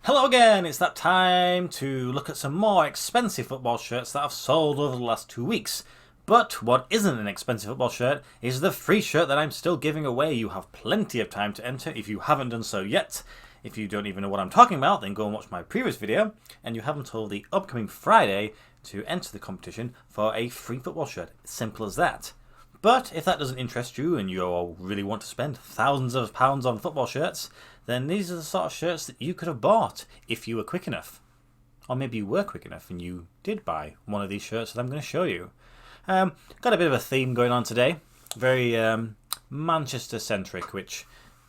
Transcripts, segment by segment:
Hello again, it's that time to look at some more expensive football shirts that I've sold over the last 2 weeks. But what isn't an expensive football shirt is the free shirt that I'm still giving away. You have plenty of time to enter if you haven't done so yet. If you don't even know what I'm talking about, then go and watch my previous video, and you have until the upcoming Friday to enter the competition for a free football shirt. Simple as that. But if that doesn't interest you and you really want to spend thousands of pounds on football shirts, then these are the sort of shirts that you could have bought if you were quick enough. Or maybe you were quick enough and you did buy one of these shirts that I'm going to show you. Got a bit of a theme going on today. Very Manchester-centric, which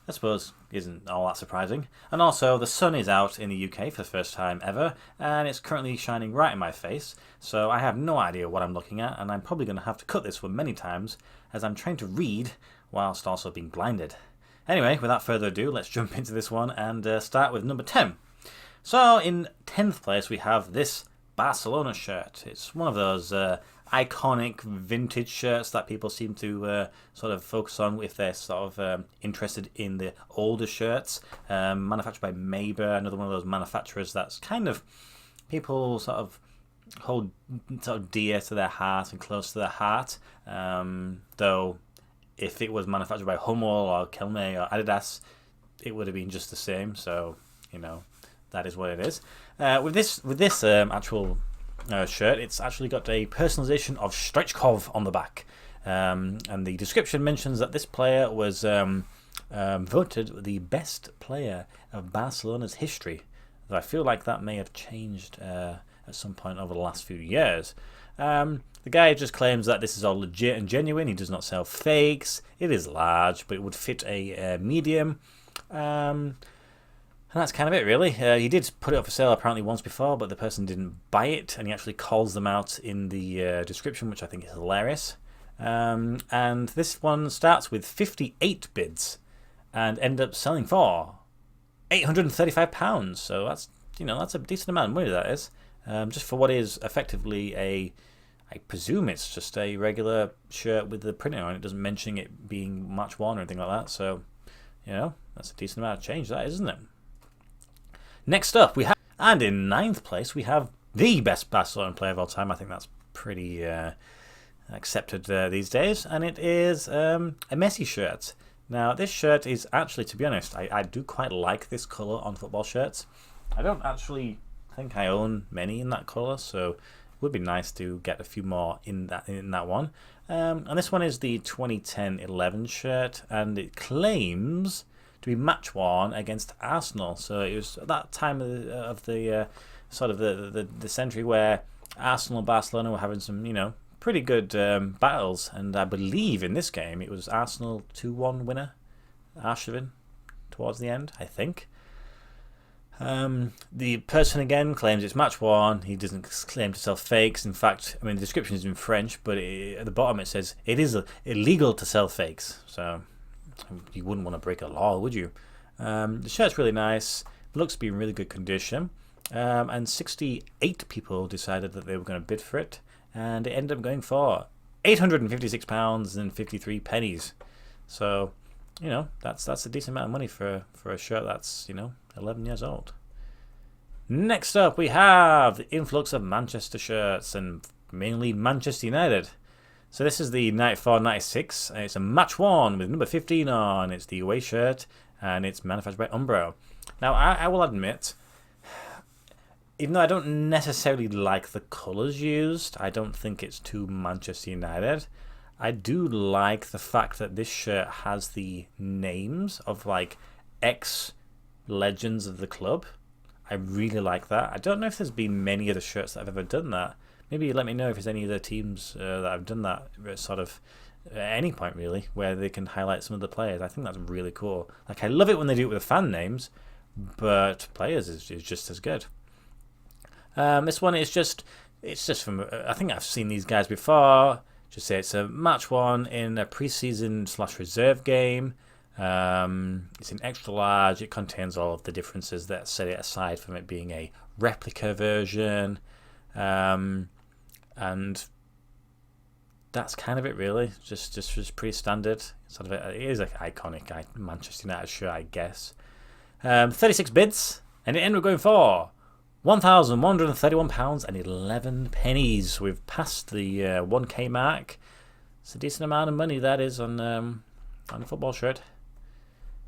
I suppose isn't all that surprising. And also, the sun is out in the UK for the first time ever, and it's currently shining right in my face, so I have no idea what I'm looking at, and I'm probably going to have to cut this one many times, as I'm trying to read whilst also being blinded. Anyway, without further ado, let's jump into this one and start with number 10. So, in 10th place, we have this Barcelona shirt. It's one of those iconic vintage shirts that people seem to sort of focus on if they're sort of interested in the older shirts. Manufactured by Maber, another one of those manufacturers that's kind of people sort of hold sort of dear to their heart and close to their heart. Though if it was manufactured by Hummel or Kelme or Adidas, it would have been just the same. So, you know, that is what it is. With this actual shirt, it's actually got a personalization of Stoichkov on the back, and the description mentions that this player was voted the best player of Barcelona's history. Though I feel like that may have changed at some point over the last few years. The guy just claims that this is all legit and genuine. He does not sell fakes. It is large, but it would fit a medium. And that's kind of it, really. He did put it up for sale apparently once before, but the person didn't buy it, and he actually calls them out in the description, which I think is hilarious. And this one starts with 58 bids and end up selling for £835. So that's a decent amount of money, that is. Just for what is effectively I presume it's just a regular shirt with the printing on it. It doesn't mention it being match worn or anything like that. So, that's a decent amount of change, that is, isn't it? Next up, and in 9th place, we have the best Barcelona player of all time. I think that's pretty accepted these days. And it is a Messi shirt. Now, this shirt is actually, to be honest, I do quite like this colour on football shirts. I don't actually think I own many in that colour, so it would be nice to get a few more in that one. And this one is the 2010-11 shirt, and it claims to be match worn against Arsenal. So it was at that time of the sort of the century where Arsenal and Barcelona were having some pretty good battles, and I believe in this game it was Arsenal 2-1 winner, Arshavin, towards the end, I think. The person again claims it's match worn. He doesn't claim to sell fakes. In fact, the description is in French, but at the bottom it says it is illegal to sell fakes. So you wouldn't want to break a law, would you? The shirt's really nice. Looks to be in really good condition. And 68 people decided that they were going to bid for it, and it ended up going for £856.53. So, that's a decent amount of money for a shirt that's 11 years old. Next up, we have the influx of Manchester shirts, and mainly Manchester United. So this is the 94-96, and it's a match worn with number 15 on. It's the away shirt, and it's manufactured by UMBRO. Now, I will admit, even though I don't necessarily like the colours used, I don't think it's too Manchester United. I do like the fact that this shirt has the names of ex-legends of the club. I really like that. I don't know if there's been many other shirts that have ever done that. Maybe let me know if there's any other teams that have done that sort of at any point, really, where they can highlight some of the players. I think that's really cool. I love it when they do it with fan names, but players is just as good. This one is it's just from, I think I've seen these guys before. Just say it's a match one in a pre-season/reserve game. It's an extra large. It contains all of the differences that set it aside from it being a replica version. And that's kind of it, really. Just pretty standard. Sort of it is an iconic Manchester United shirt, I guess. 36 bids, And it ended up going for £1,131 and 11 pennies. We've passed the 1k mark. It's a decent amount of money, that is, on a football shirt.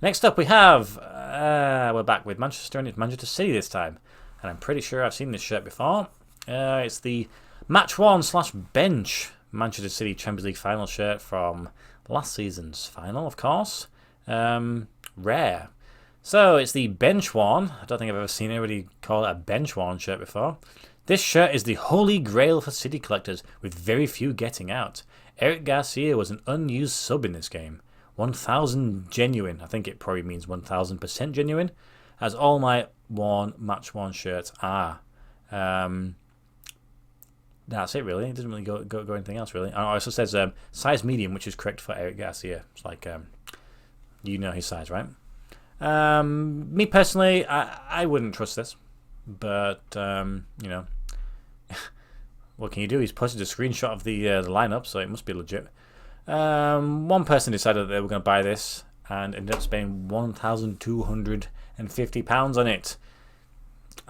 Next up we have, we're back with Manchester, and it's Manchester City this time. And I'm pretty sure I've seen this shirt before. It's the Match 1/bench Manchester City Champions League final shirt from last season's final, of course. Rare. So it's the bench one. I don't think I've ever seen anybody call it a bench one shirt before. This shirt is the holy grail for City collectors, with very few getting out. Eric Garcia was an unused sub in this game. 1,000 genuine. I think it probably means 1,000% genuine, as all my match one shirts are. That's it, really. It doesn't really go anything else, really. And it also says size medium, which is correct for Eric Garcia. It's like, you know his size, right? Me personally, I wouldn't trust this, but you know, what can you do? He's posted a screenshot of the lineup, so it must be legit. One person decided that they were going to buy this and ended up spending £1,250 on it.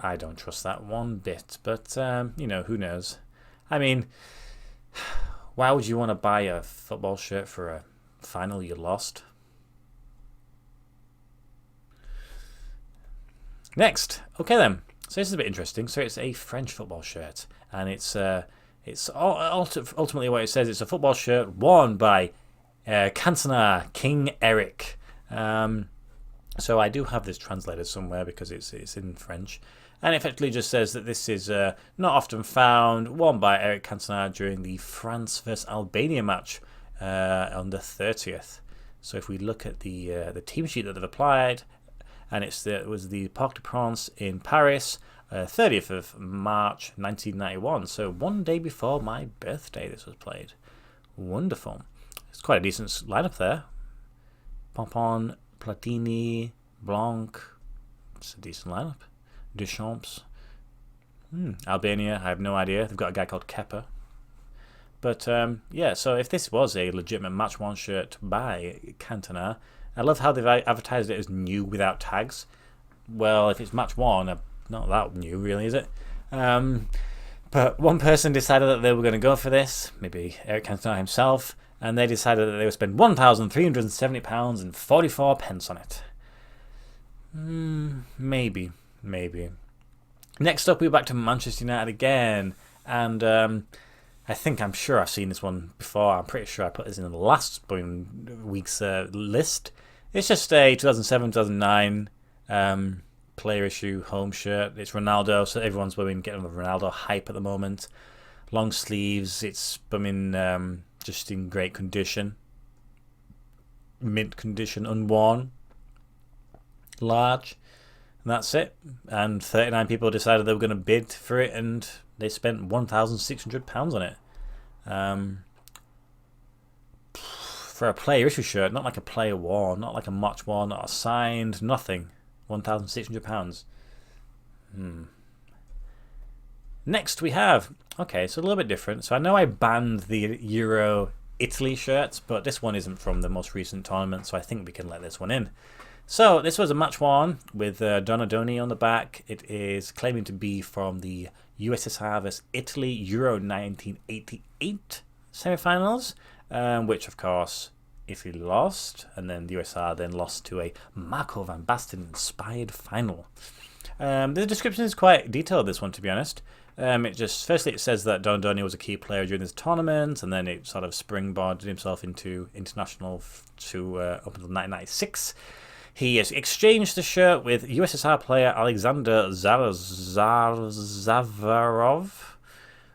I don't trust that one bit, but you know, who knows? I mean, why would you want to buy a football shirt for a final you lost? Next, okay then. So this is a bit interesting. So it's a French football shirt, and it's ultimately what it says. It's a football shirt worn by Cantona King Eric. So I do have this translated somewhere because it's in French, and it effectively just says that this is not often found, worn by Eric Cantona during the France vs Albania match on the 30th. So if we look at the team sheet that they've applied. And it was the Parc des Princes in Paris, 30th of March 1991. So one day before my birthday this was played. Wonderful. It's quite a decent lineup there. Pompon, Platini, Blanc. It's a decent lineup. Deschamps. Albania, I have no idea. They've got a guy called Kepa. But yeah, so if this was a legitimate match one shirt by Cantona, I love how they've advertised it as new without tags. Well, if it's match one, not that new, really, is it? But one person decided that they were going to go for this, maybe Eric Cantona himself, and they decided that they would spend £1,370 and 44 pence on it. Maybe. Next up, we're back to Manchester United again, and I'm sure I've seen this one before. I'm pretty sure I put this in the last week's list. It's just a 2007-2009 player issue home shirt. It's Ronaldo, so everyone's getting the Ronaldo hype at the moment. Long sleeves. It's just in great condition. Mint condition, unworn. Large. And that's it. And 39 people decided they were going to bid for it, and they spent £1,600 on it. For a player issue shirt, not like a player worn, not like a match worn, not a signed, nothing. £1,600. Next we have, okay, so a little bit different. So I know I banned the Euro Italy shirts, but this one isn't from the most recent tournament, so I think we can let this one in. So this was a match worn with Donadoni on the back. It is claiming to be from the USSR vs Italy Euro 1988 semi-finals, which of course Italy lost, and then the USSR then lost to a Marco van Basten inspired final. The description is quite detailed, this one, to be honest. Firstly it says that Donadoni was a key player during this tournament, and then it sort of springboarded himself into international up until 1996. He has exchanged the shirt with USSR player Alexander Zavarov,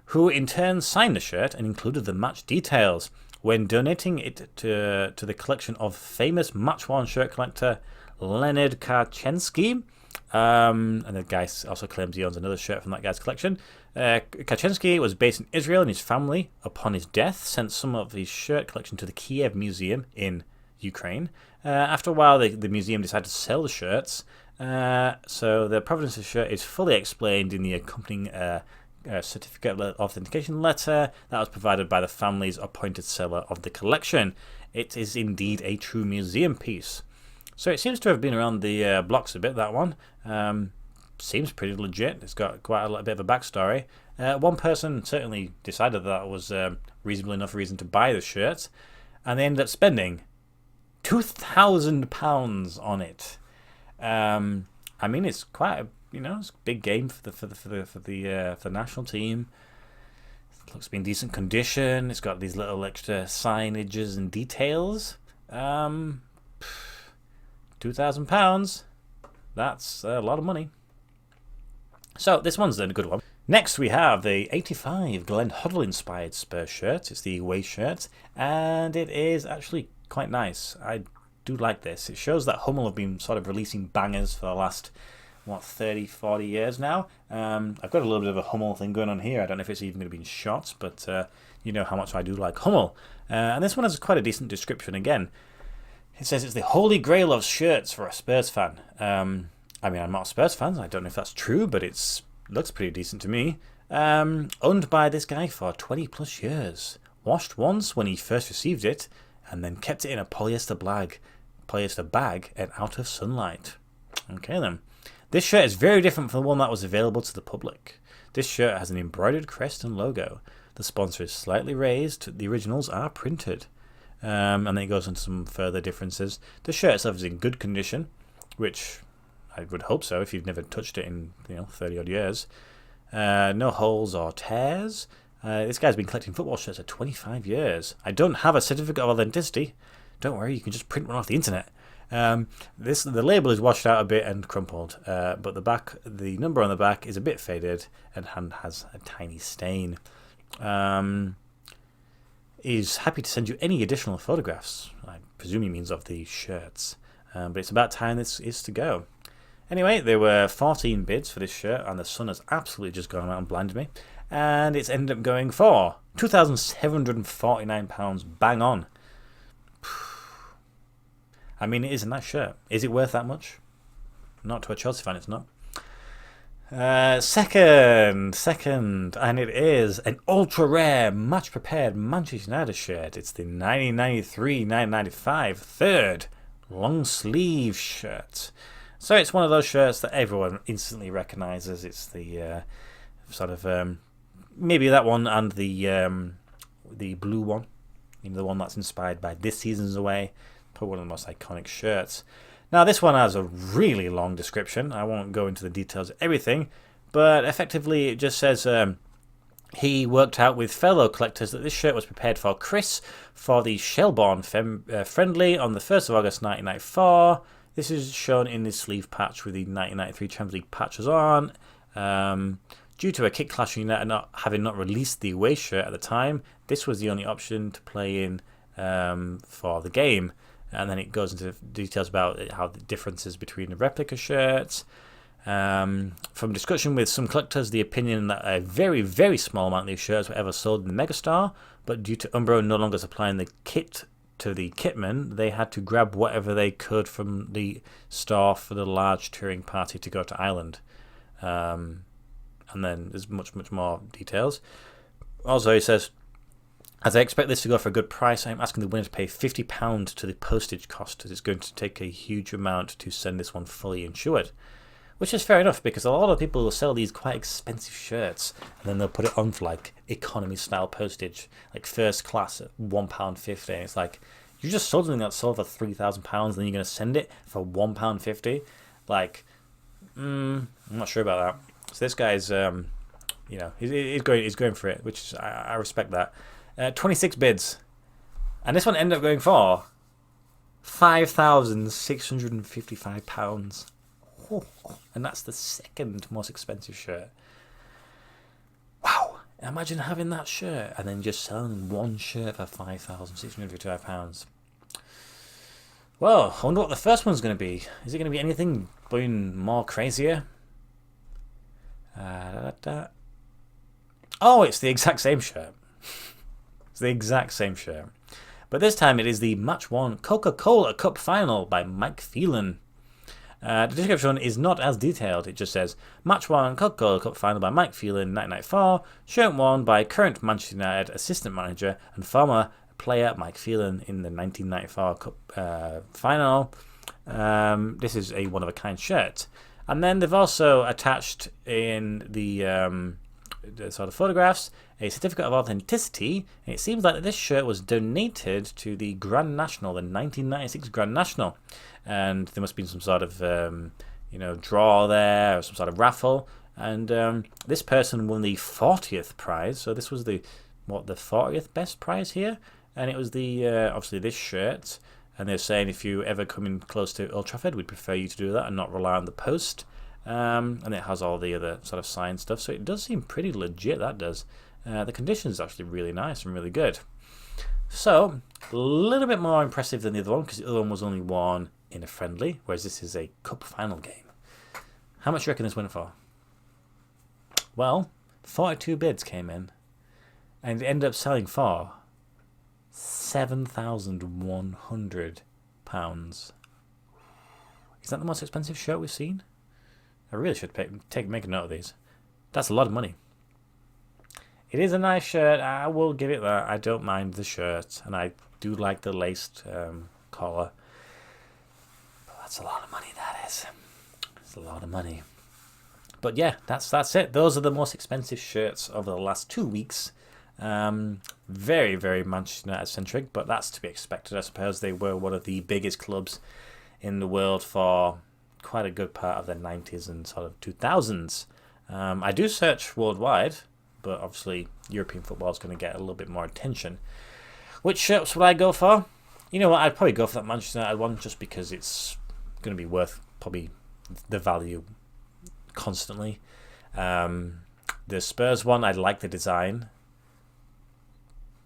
who in turn signed the shirt and included the match details when donating it to the collection of famous match-worn shirt collector Leonid Karchensky. And the guy also claims he owns another shirt from that guy's collection. Karchensky was based in Israel, and his family, upon his death, sent some of his shirt collection to the Kiev Museum in Ukraine. After a while, the museum decided to sell the shirts. So the provenance of the shirt is fully explained in the accompanying certificate of authentication letter that was provided by the family's appointed seller of the collection. It is indeed a true museum piece. So it seems to have been around the blocks a bit, that one. seems pretty legit. It's got quite a little bit of a backstory. One person certainly decided that was reasonable enough reason to buy the shirt, and they ended up spending £2,000 on it. I mean, it's quite a it's a big game for the national team. It looks to be in decent condition. It's got these little extra signages and details. £2,000. That's a lot of money. So this one's then a good one. Next we have the 85 Glenn Hoddle inspired Spurs shirt. It's the away shirt, and it is actually quite nice. I do like this. It shows that Hummel have been sort of releasing bangers for the last 30, 40 years now. I've got a little bit of a Hummel thing going on here. I don't know if it's even going to be in shots, but you know how much I do like Hummel. And this one has quite a decent description again. It says it's the holy grail of shirts for a Spurs fan. I mean, I'm not a Spurs fan. I don't know if that's true, but it looks pretty decent to me. Owned by this guy for 20 plus years. Washed once when he first received it, and then kept it in a polyester bag and out of sunlight. Okay then. This shirt is very different from the one that was available to the public. This shirt has an embroidered crest and logo. The sponsor is slightly raised. The originals are printed. And then it goes into some further differences. The shirt itself is in good condition, which I would hope so if you've never touched it in 30 odd years. No holes or tears. This guy's been collecting football shirts for 25 years. I don't have a certificate of authenticity. Don't worry, you can just print one off the internet. The label is washed out a bit and crumpled, but the number on the back is a bit faded and has a tiny stain. Is happy to send you any additional photographs. I presume he means of the shirts, but it's about time this is to go. Anyway, there were 14 bids for this shirt, and the sun has absolutely just gone out and blinded me, and it's ended up going for £2,749, bang on. I mean, it is a nice shirt. Is it worth that much? Not to a Chelsea fan, it's not. Second, and it is an ultra rare, much prepared Manchester United shirt. It's the 1993-1995 third long sleeve shirt. So it's one of those shirts that everyone instantly recognises. It's the sort of maybe that one and the blue one, the one that's inspired by this season's away. Probably one of the most iconic shirts. Now this one has a really long description. I won't go into the details of everything, but effectively it just says he worked out with fellow collectors that this shirt was prepared for Chris for the Shelbourne friendly on the 1st of August 1994. This is shown in the sleeve patch with the 1993 Champions League patches on. Due to a kick clash United not having released the away shirt at the time, this was the only option to play in for the game. And then it goes into details about how the differences between the replica shirts. From discussion with some collectors, the opinion that a very, very small amount of these shirts were ever sold in the Megastar, but due to UMBRO no longer supplying the kit to the kitmen, they had to grab whatever they could from the store for the large touring party to go to Ireland. And then there's much, much more details. Also, he says, as I expect this to go for a good price, I'm asking the winner to pay £50 to the postage cost, as it's going to take a huge amount to send this one fully insured. Which is fair enough, because a lot of people will sell these quite expensive shirts, and then they'll put it on for like economy-style postage, like first class at £1.50, and it's like, you just sold something that sold for £3,000, and then you're going to send it for £1.50? Like, I'm not sure about that. So this guy's, he's going for it, which is, I respect that. 26 bids, and this one ended up going for £5,655, and that's the second most expensive shirt. Wow, imagine having that shirt and then just selling one shirt for £5,655. Well, I wonder what the first one's going to be. Is it going to be anything more crazier? Oh, it's the exact same shirt. It's the exact same shirt. But this time it is the Match 1 Coca-Cola Cup Final by Mike Phelan. The description is not as detailed. It just says, Match 1 Coca-Cola Cup Final by Mike Phelan, 1994. Shirt worn by current Manchester United assistant manager and former player Mike Phelan in the 1994 Cup Final. This is a one-of-a-kind shirt. And then they've also attached in the sort of photographs a certificate of authenticity, and it seems like this shirt was donated to the Grand National, the 1996 Grand National, and there must have been some sort of draw there or some sort of raffle, and this person won the 40th prize. So this was the 40th best prize here, and it was the obviously this shirt. And they're saying if you ever come in close to Old Trafford, we'd prefer you to do that and not rely on the post. And it has all the other sort of signed stuff, so it does seem pretty legit, that does. The condition is actually really nice and really good. So, a little bit more impressive than the other one, because the other one was only won in a friendly, whereas this is a cup final game. How much do you reckon this went for? Well, 42 bids came in, and it ended up selling for £7,100. Is that the most expensive shirt we've seen? I really should make a note of these. That's a lot of money. It is a nice shirt. I will give it that. I don't mind the shirt, and I do like the laced collar. But that's a lot of money, that is. It's a lot of money. But yeah, that's it. Those are the most expensive shirts over the last 2 weeks. Very, very Manchester United centric, but that's to be expected, I suppose. They were one of the biggest clubs in the world for quite a good part of the 90s and sort of 2000s. I do search worldwide, but obviously European football is going to get a little bit more attention. Which shirts would I go for? You know what, I'd probably go for that Manchester United one, just because it's going to be worth probably the value constantly. The Spurs one, I like the design.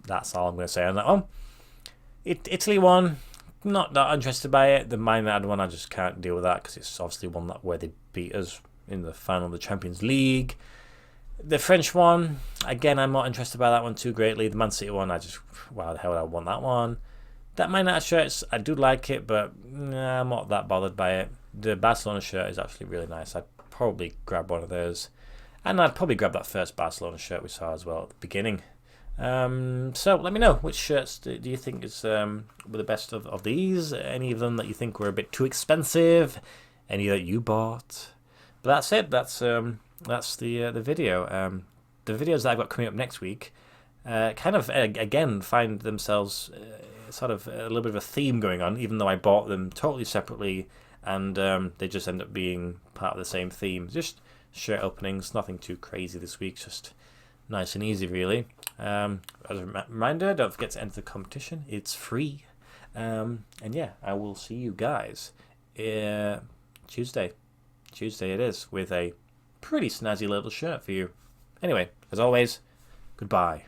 That's all I'm going to say on that one. Italy one, not that interested by it. The Man United one, I just can't deal with that, because it's obviously one where they beat us in the final of the Champions League. The French one, again, I'm not interested by that one too greatly. The Man City one, why the hell would I want that one? That Man United shirt, I do like it, but I'm not that bothered by it. The Barcelona shirt is actually really nice. I'd probably grab one of those. And I'd probably grab that first Barcelona shirt we saw as well at the beginning. So let me know, which shirts do you think were the best of these? Any of them that you think were a bit too expensive? Any that you bought? But that's it. That's the video. The videos that I've got coming up next week kind of again find themselves sort of a little bit of a theme going on, even though I bought them totally separately, and they just end up being part of the same theme. Just shirt openings, nothing too crazy this week, just nice and easy, really. As a reminder, don't forget to enter the competition. It's free. And yeah, I will see you guys Tuesday. Tuesday it is, with a pretty snazzy little shirt for you. Anyway, as always, goodbye.